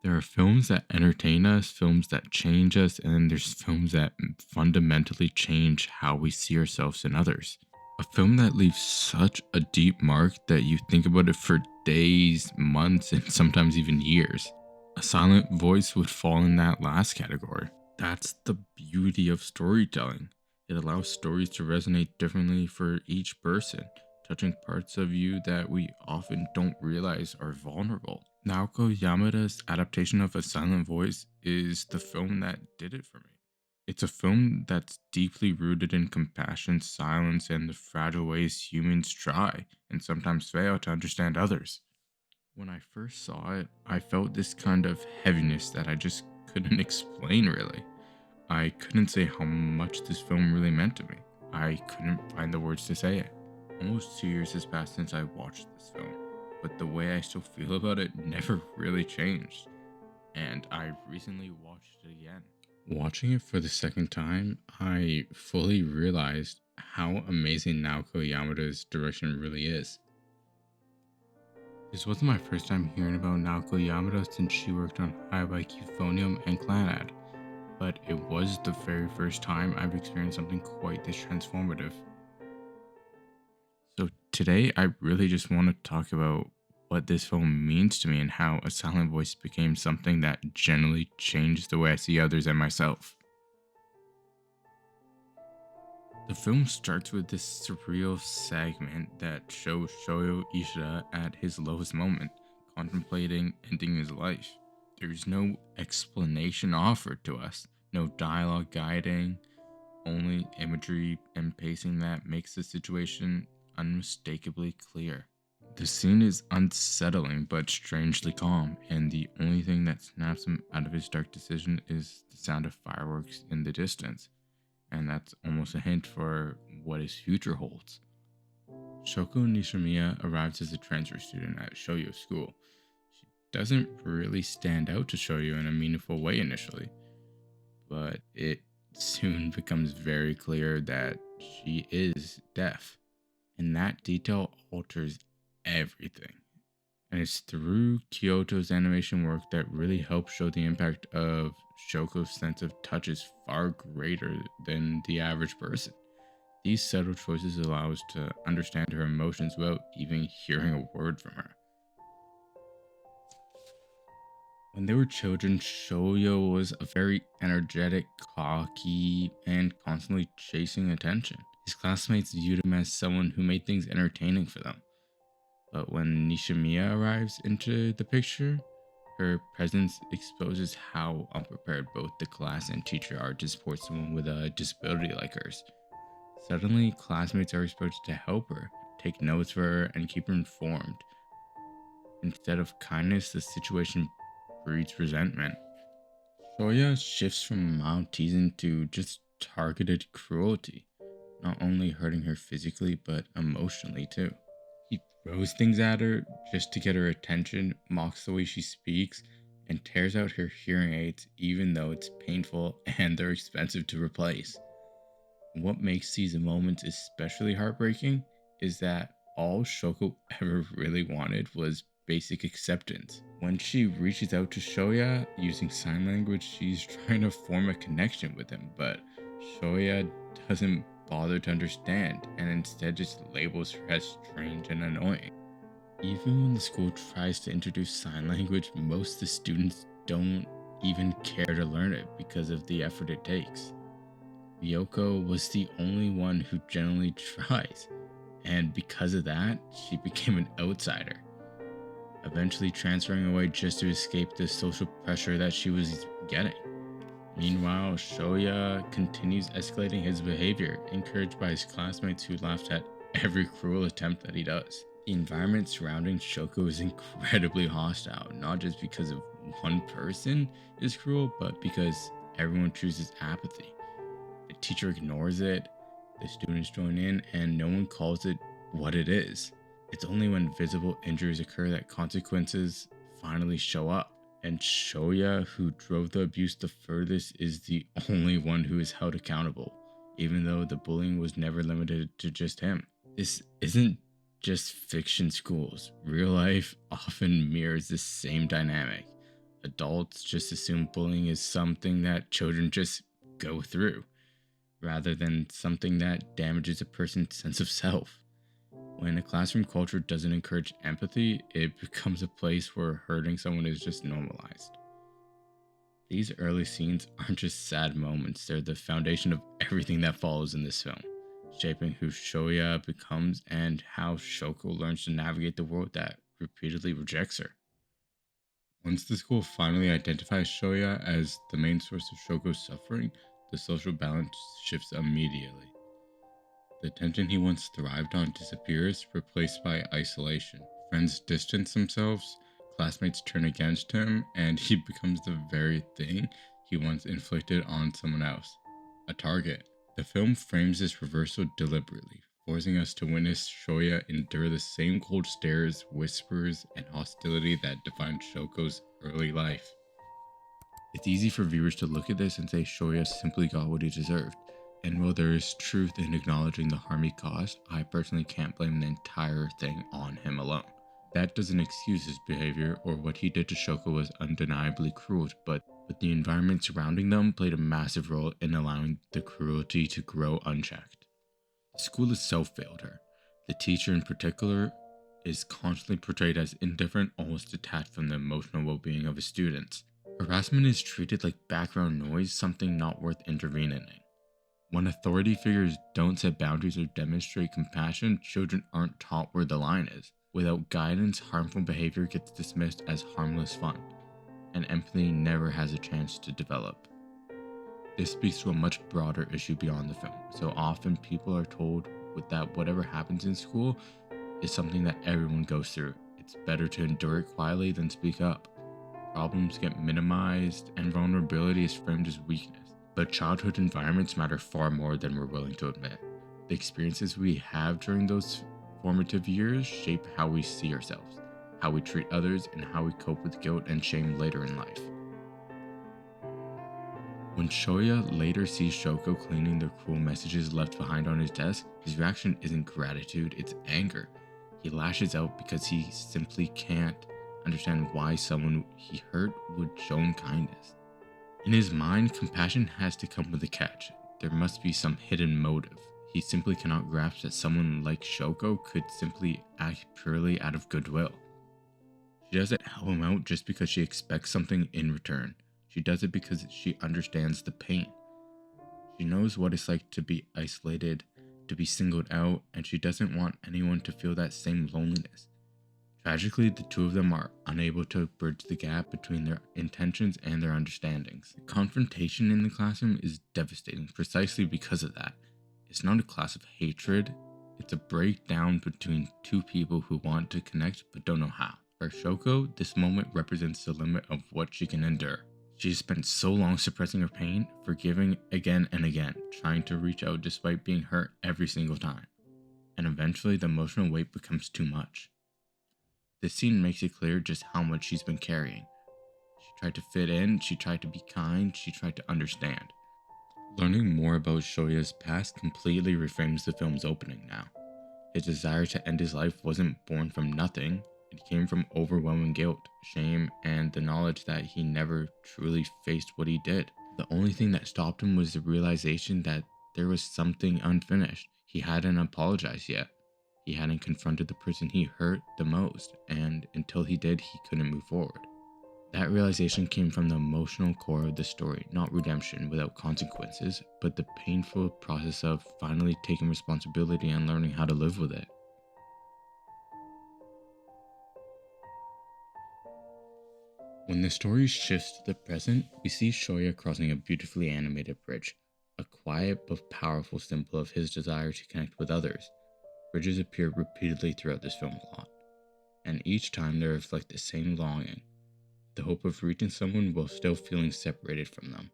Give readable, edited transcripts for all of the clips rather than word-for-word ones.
There are films that entertain us, films that change us, and then there's films that fundamentally change how we see ourselves and others. A film that leaves such a deep mark that you think about it for days, months, and sometimes even years. A Silent Voice would fall in that last category. That's the beauty of storytelling. It allows stories to resonate differently for each person, touching parts of you that we often don't realize are vulnerable. Naoko Yamada's adaptation of A Silent Voice is the film that did it for me. It's a film that's deeply rooted in compassion, silence, and the fragile ways humans try and sometimes fail to understand others. When I first saw it, I felt this kind of heaviness that I just couldn't explain really. I couldn't say how much this film really meant to me. I couldn't find the words to say it. Almost 2 years has passed since I watched this film, but the way I still feel about it never really changed. And I recently watched it again. Watching it for the second time, I fully realized how amazing Naoko Yamada's direction really is. This wasn't my first time hearing about Naoko Yamada since she worked on High Like Euphonium and Clanad, but it was the very first time I've experienced something quite this transformative. So today, I really just want to talk about what this film means to me and how A Silent Voice became something that generally changed the way I see others and myself. The film starts with this surreal segment that shows Shoyo Ishida at his lowest moment, contemplating ending his life. There's no explanation offered to us, no dialogue guiding, only imagery and pacing that makes the situation unmistakably clear. The scene is unsettling but strangely calm, and the only thing that snaps him out of his dark decision is the sound of fireworks in the distance, and that's almost a hint for what his future holds. Shoko Nishimiya arrives as a transfer student at Shoyo School. She doesn't really stand out to Shoyo in a meaningful way initially, but it soon becomes very clear that she is deaf, and that detail alters everything. And it's through Kyoto's animation work that really helps show the impact of Shoko's sense of touch is far greater than the average person. These subtle choices allow us to understand her emotions without even hearing a word from her. When they were children, Shoyo was a very energetic, cocky, and constantly chasing attention. His classmates viewed him as someone who made things entertaining for them. But when Nishimiya arrives into the picture, her presence exposes how unprepared both the class and teacher are to support someone with a disability like hers. Suddenly, classmates are expected to help her, take notes for her, and keep her informed. Instead of kindness, the situation breeds resentment. Shoya shifts from mild teasing to just targeted cruelty, not only hurting her physically but emotionally too. He throws things at her just to get her attention, mocks the way she speaks, and tears out her hearing aids even though it's painful and they're expensive to replace. What makes these moments especially heartbreaking is that all Shoko ever really wanted was basic acceptance. When she reaches out to Shoya using sign language, she's trying to form a connection with him, but Shoya doesn't bother to understand and instead just labels her as strange and annoying. Even when the school tries to introduce sign language, most of the students don't even care to learn it because of the effort it takes. Ryoko was the only one who generally tries, and because of that, she became an outsider, eventually transferring away just to escape the social pressure that she was getting. Meanwhile, Shoya continues escalating his behavior, encouraged by his classmates who laughed at every cruel attempt that he does. The environment surrounding Shoko is incredibly hostile, not just because of one person is cruel, but because everyone chooses apathy. The teacher ignores it, the students join in, and no one calls it what it is. It's only when visible injuries occur that consequences finally show up. And Shoya, who drove the abuse the furthest, is the only one who is held accountable, even though the bullying was never limited to just him. This isn't just fiction schools. Real life often mirrors the same dynamic. Adults just assume bullying is something that children just go through, rather than something that damages a person's sense of self. When a classroom culture doesn't encourage empathy, it becomes a place where hurting someone is just normalized. These early scenes aren't just sad moments, they're the foundation of everything that follows in this film, shaping who Shoya becomes and how Shoko learns to navigate the world that repeatedly rejects her. Once the school finally identifies Shoya as the main source of Shoko's suffering, the social balance shifts immediately. The tension he once thrived on disappears, replaced by isolation. Friends distance themselves, classmates turn against him, and he becomes the very thing he once inflicted on someone else, a target. The film frames this reversal deliberately, forcing us to witness Shoya endure the same cold stares, whispers, and hostility that defined Shoko's early life. It's easy for viewers to look at this and say Shoya simply got what he deserved. And while there is truth in acknowledging the harm he caused, I personally can't blame the entire thing on him alone. That doesn't excuse his behavior, or what he did to Shoko was undeniably cruel, but the environment surrounding them played a massive role in allowing the cruelty to grow unchecked. The school itself failed her. The teacher in particular is constantly portrayed as indifferent, almost detached from the emotional well-being of his students. Harassment is treated like background noise, something not worth intervening in. When authority figures don't set boundaries or demonstrate compassion, children aren't taught where the line is. Without guidance, harmful behavior gets dismissed as harmless fun, and empathy never has a chance to develop. This speaks to a much broader issue beyond the film. So often people are told that whatever happens in school is something that everyone goes through. It's better to endure it quietly than speak up. Problems get minimized, and vulnerability is framed as weakness. But childhood environments matter far more than we're willing to admit. The experiences we have during those formative years shape how we see ourselves, how we treat others, and how we cope with guilt and shame later in life. When Shoya later sees Shoko cleaning the cruel messages left behind on his desk, his reaction isn't gratitude, it's anger. He lashes out because he simply can't understand why someone he hurt would show him kindness. In his mind, compassion has to come with a catch. There must be some hidden motive. He simply cannot grasp that someone like Shoko could simply act purely out of goodwill. She doesn't help him out just because she expects something in return. She does it because she understands the pain. She knows what it's like to be isolated, to be singled out, and she doesn't want anyone to feel that same loneliness. Tragically, the two of them are unable to bridge the gap between their intentions and their understandings. The confrontation in the classroom is devastating precisely because of that. It's not a class of hatred, it's a breakdown between two people who want to connect but don't know how. For Shoko, this moment represents the limit of what she can endure. She has spent so long suppressing her pain, forgiving again and again, trying to reach out despite being hurt every single time. And eventually, the emotional weight becomes too much. This scene makes it clear just how much she's been carrying. She tried to fit in, she tried to be kind, she tried to understand. Learning more about Shoya's past completely reframes the film's opening now. His desire to end his life wasn't born from nothing, it came from overwhelming guilt, shame, and the knowledge that he never truly faced what he did. The only thing that stopped him was the realization that there was something unfinished. He hadn't apologized yet. He hadn't confronted the person he hurt the most, and until he did, he couldn't move forward. That realization came from the emotional core of the story, not redemption without consequences, but the painful process of finally taking responsibility and learning how to live with it. When the story shifts to the present, we see Shoya crossing a beautifully animated bridge, a quiet but powerful symbol of his desire to connect with others. Bridges appear repeatedly throughout this film plot, and each time they reflect the same longing, the hope of reaching someone while still feeling separated from them.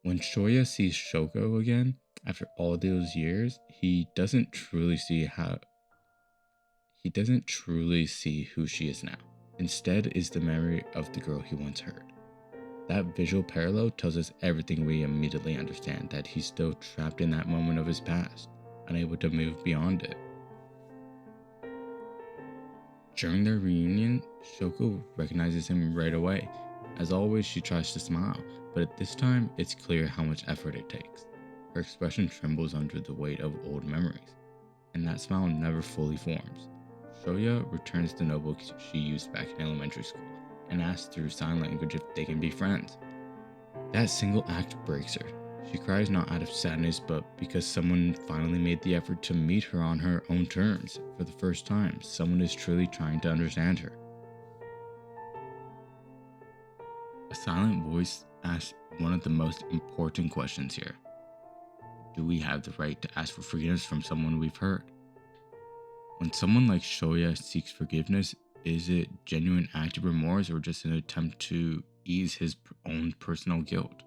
When Shoya sees Shoko again, after all those years, he doesn't truly see who she is now. Instead is the memory of the girl he once hurt. That visual parallel tells us everything we immediately understand, that he's still trapped in that moment of his past, unable to move beyond it. During their reunion, Shoko recognizes him right away. As always, she tries to smile, but at this time, it's clear how much effort it takes. Her expression trembles under the weight of old memories, and that smile never fully forms. Shoya returns the notebook she used back in elementary school and asks through sign language if they can be friends. That single act breaks her. She cries not out of sadness, but because someone finally made the effort to meet her on her own terms. For the first time, someone is truly trying to understand her. A silent voice asks one of the most important questions here. Do we have the right to ask for forgiveness from someone we've hurt? When someone like Shoya seeks forgiveness, is it genuine act of remorse or just an attempt to ease his own personal guilt?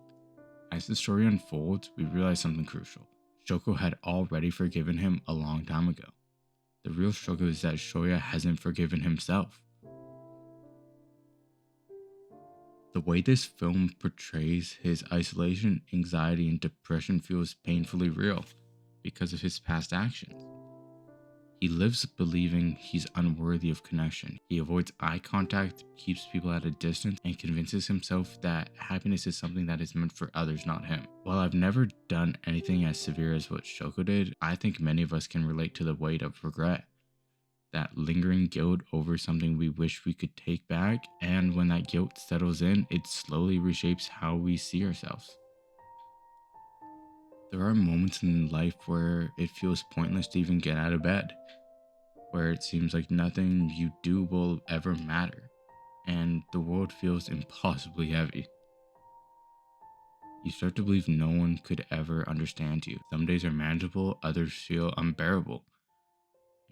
As the story unfolds, we realize something crucial. Shoko had already forgiven him a long time ago. The real struggle is that Shoya hasn't forgiven himself. The way this film portrays his isolation, anxiety, and depression feels painfully real because of his past actions. He lives believing he's unworthy of connection. He avoids eye contact, keeps people at a distance, and convinces himself that happiness is something that is meant for others, not him. While I've never done anything as severe as what Shoko did, I think many of us can relate to the weight of regret. That lingering guilt over something we wish we could take back, and when that guilt settles in, it slowly reshapes how we see ourselves. There are moments in life where it feels pointless to even get out of bed, where it seems like nothing you do will ever matter, and the world feels impossibly heavy. You start to believe no one could ever understand you. Some days are manageable, others feel unbearable.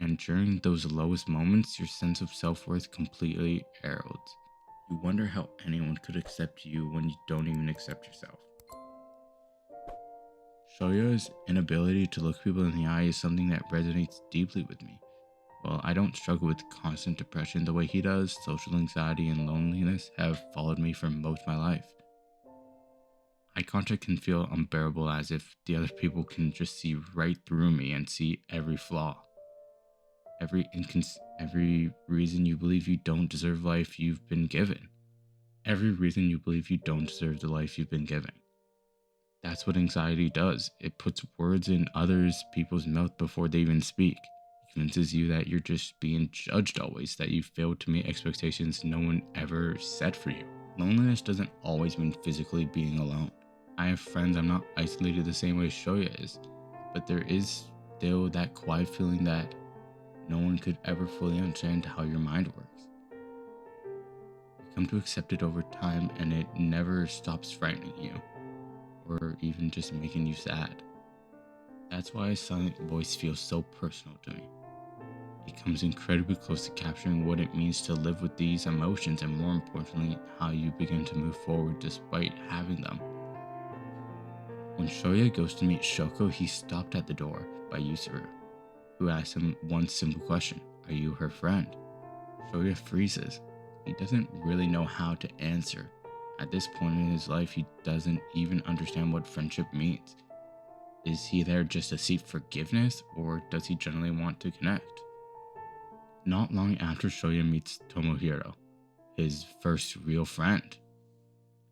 And during those lowest moments, your sense of self-worth completely erodes. You wonder how anyone could accept you when you don't even accept yourself. Shoya's inability to look people in the eye is something that resonates deeply with me. While I don't struggle with constant depression the way he does, social anxiety and loneliness have followed me for most of my life. Eye contact can feel unbearable, as if the other people can just see right through me and see every flaw. Every reason you believe you don't deserve life you've been given. Every reason you believe you don't deserve the life you've been given. That's what anxiety does. It puts words in others people's mouth before they even speak. It convinces you that you're just being judged always, that you failed to meet expectations no one ever set for you. Loneliness doesn't always mean physically being alone. I have friends, I'm not isolated the same way Shoya is, but there is still that quiet feeling that no one could ever fully understand how your mind works. You come to accept it over time, and it never stops frightening you, or even just making you sad. That's why a silent voice feels so personal to me. It comes incredibly close to capturing what it means to live with these emotions, and more importantly, how you begin to move forward despite having them. When Shoya goes to meet Shoko, he's stopped at the door by Yusuru, who asks him one simple question: are you her friend? Shoya freezes. He doesn't really know how to answer. At this point in his life, he doesn't even understand what friendship means. Is he there just to seek forgiveness, or does he genuinely want to connect? Not long after Shoya meets Tomohiro, his first real friend.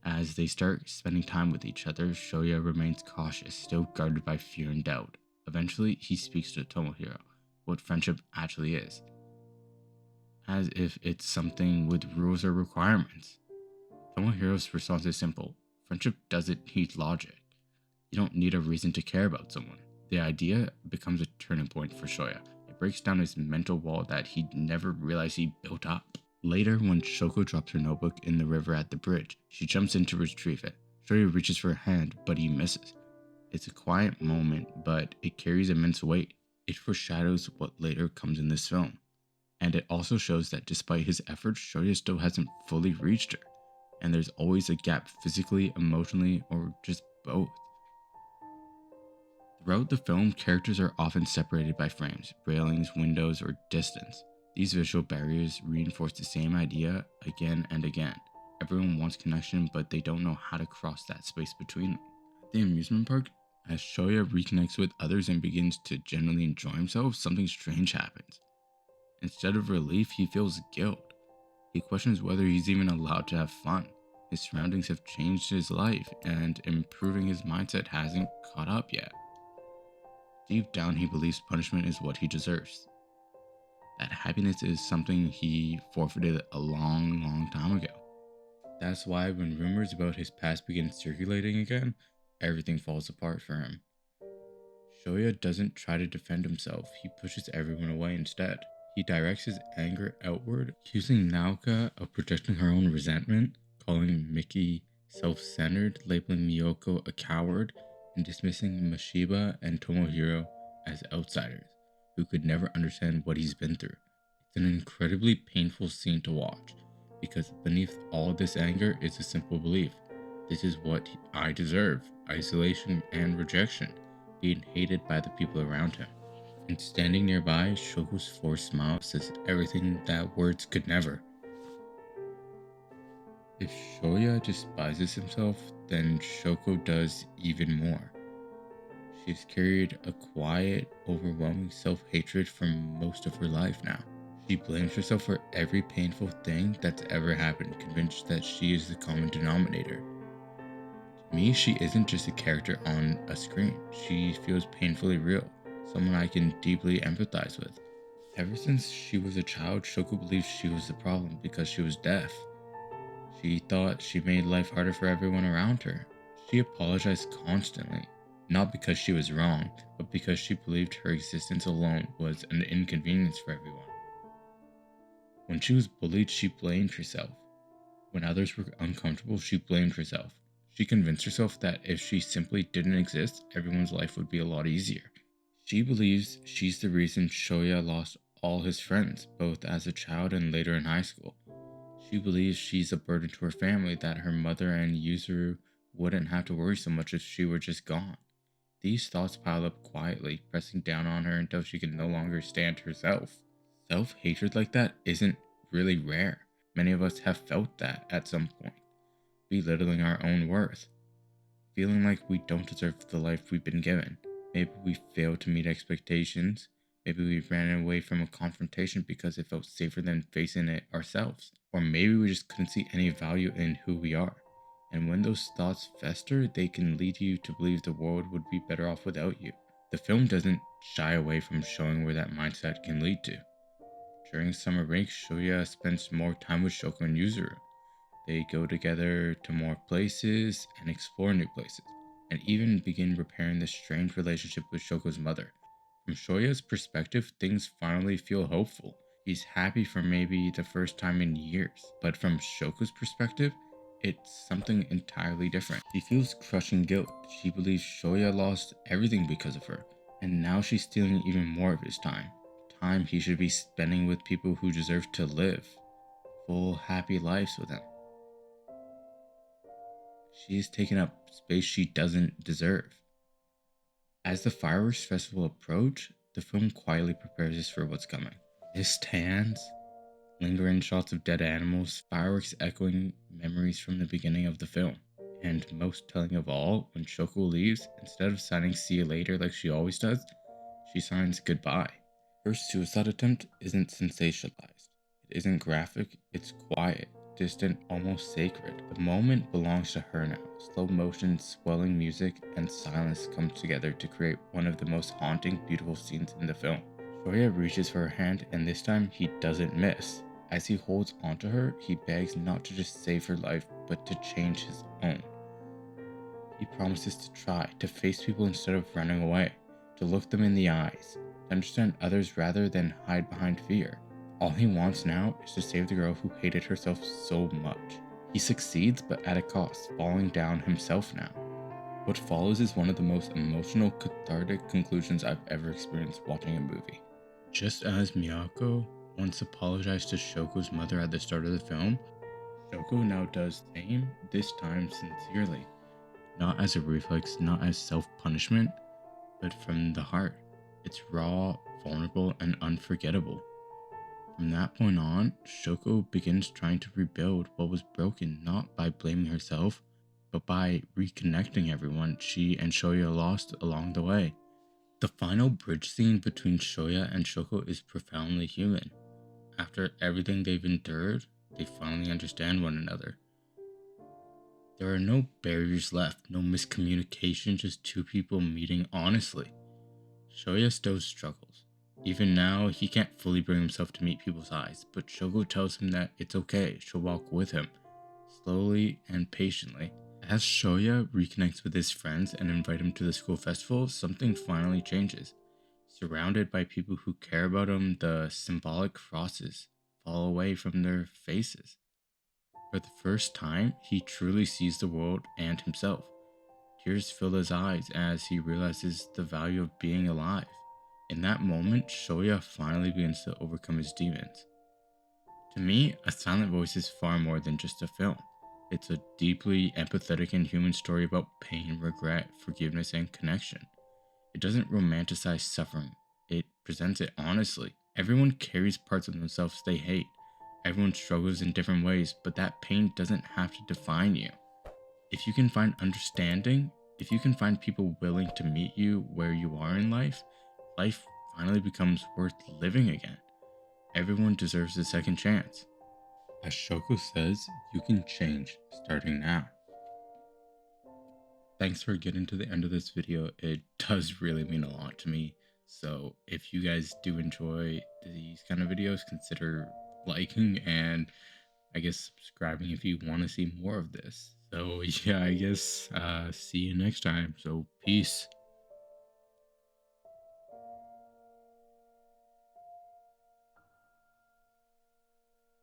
As they start spending time with each other, Shoya remains cautious, still guarded by fear and doubt. Eventually, he speaks to Tomohiro what friendship actually is, as if it's something with rules or requirements. Tomohiro's response is simple: friendship doesn't need logic. You don't need a reason to care about someone. The idea becomes a turning point for Shoya. It breaks down his mental wall that he'd never realized he built up. Later, when Shoko drops her notebook in the river at the bridge, she jumps in to retrieve it. Shoya reaches for her hand, but he misses. It's a quiet moment, but it carries immense weight. It foreshadows what later comes in this film. And it also shows that despite his efforts, Shoya still hasn't fully reached her. And there's always a gap physically, emotionally, or just both. Throughout the film, characters are often separated by frames, railings, windows, or distance. These visual barriers reinforce the same idea again and again. Everyone wants connection, but they don't know how to cross that space between them. At the amusement park, as Shoya reconnects with others and begins to genuinely enjoy himself, something strange happens. Instead of relief, he feels guilt. He questions whether he's even allowed to have fun. His surroundings have changed his life, and improving his mindset hasn't caught up yet. Deep down, he believes punishment is what he deserves. That happiness is something he forfeited a long, long time ago. That's why when rumors about his past begin circulating again, everything falls apart for him. Shoya doesn't try to defend himself, he pushes everyone away instead. He directs his anger outward, accusing Naoka of projecting her own resentment, calling Miki self-centered, labeling Miyoko a coward, and dismissing Mashiba and Tomohiro as outsiders who could never understand what he's been through. It's an incredibly painful scene to watch, because beneath all this anger is a simple belief. This is what I deserve: isolation and rejection, being hated by the people around him. And standing nearby, Shoko's forced smile says everything that words could never. If Shoya despises himself, then Shoko does even more. She's carried a quiet, overwhelming self-hatred for most of her life now. She blames herself for every painful thing that's ever happened, convinced that she is the common denominator. To me, she isn't just a character on a screen. She feels painfully real, someone I can deeply empathize with. Ever since she was a child, Shoko believed she was the problem because she was deaf. She thought she made life harder for everyone around her. She apologized constantly, not because she was wrong, but because she believed her existence alone was an inconvenience for everyone. When she was bullied, she blamed herself. When others were uncomfortable, she blamed herself. She convinced herself that if she simply didn't exist, everyone's life would be a lot easier. She believes she's the reason Shoya lost all his friends, both as a child and later in high school. She believes she's a burden to her family, that her mother and Yuzuru wouldn't have to worry so much if she were just gone. These thoughts pile up quietly, pressing down on her until she can no longer stand herself. Self-hatred like that isn't really rare. Many of us have felt that at some point, belittling our own worth, feeling like we don't deserve the life we've been given. Maybe we failed to meet expectations. Maybe we ran away from a confrontation because it felt safer than facing it ourselves. Or maybe we just couldn't see any value in who we are. And when those thoughts fester, they can lead you to believe the world would be better off without you. The film doesn't shy away from showing where that mindset can lead to. During summer break, Shoya spends more time with Shoko and Yuzuru. They go together to more places and explore new places, and even begin repairing the strained relationship with Shoko's mother. From Shoya's perspective, things finally feel hopeful. He's happy for maybe the first time in years. But from Shoko's perspective, it's something entirely different. She feels crushing guilt. She believes Shoya lost everything because of her, and now she's stealing even more of his time. Time he should be spending with people who deserve to live full, happy lives with him. She's taken up space she doesn't deserve. As the fireworks festival approach, the film quietly prepares us for what's coming. Mist hands, lingering shots of dead animals, fireworks echoing memories from the beginning of the film. And most telling of all, when Shoko leaves, instead of signing "see you later" like she always does, she signs "goodbye." Her suicide attempt isn't sensationalized. It isn't graphic, it's quiet, distant, almost sacred. The moment belongs to her now. Slow motion, swelling music, and silence come together to create one of the most haunting, beautiful scenes in the film. Shoya reaches for her hand, and this time he doesn't miss. As he holds onto her, he begs not to just save her life, but to change his own. He promises to try, to face people instead of running away, to look them in the eyes, to understand others rather than hide behind fear. All he wants now is to save the girl who hated herself so much. He succeeds, but at a cost, falling down himself now. What follows is one of the most emotional, cathartic conclusions I've ever experienced watching a movie. Just as Miyako once apologized to Shoko's mother at the start of the film, Shoko now does the same, this time sincerely. Not as a reflex, not as self-punishment, but from the heart. It's raw, vulnerable, and unforgettable. From that point on, Shoko begins trying to rebuild what was broken, not by blaming herself, but by reconnecting everyone she and Shoya lost along the way. The final bridge scene between Shoya and Shoko is profoundly human. After everything they've endured, they finally understand one another. There are no barriers left, no miscommunication, just two people meeting honestly. Shoya still struggles. Even now, he can't fully bring himself to meet people's eyes, but Shoko tells him that it's okay, she'll walk with him, slowly and patiently. As Shoya reconnects with his friends and invite him to the school festival, something finally changes. Surrounded by people who care about him, the symbolic crosses fall away from their faces. For the first time, he truly sees the world and himself. Tears fill his eyes as he realizes the value of being alive. In that moment, Shoya finally begins to overcome his demons. To me, A Silent Voice is far more than just a film. It's a deeply empathetic and human story about pain, regret, forgiveness, and connection. It doesn't romanticize suffering, it presents it honestly. Everyone carries parts of themselves they hate. Everyone struggles in different ways, but that pain doesn't have to define you. If you can find understanding, if you can find people willing to meet you where you are in life, life finally becomes worth living again. Everyone deserves a second chance. As Shoko says, you can change starting now. Thanks for getting to the end of this video. It does really mean a lot to me. So if you guys do enjoy these kind of videos, consider liking and I guess subscribing if you want to see more of this. So yeah, I guess see you next time. So peace.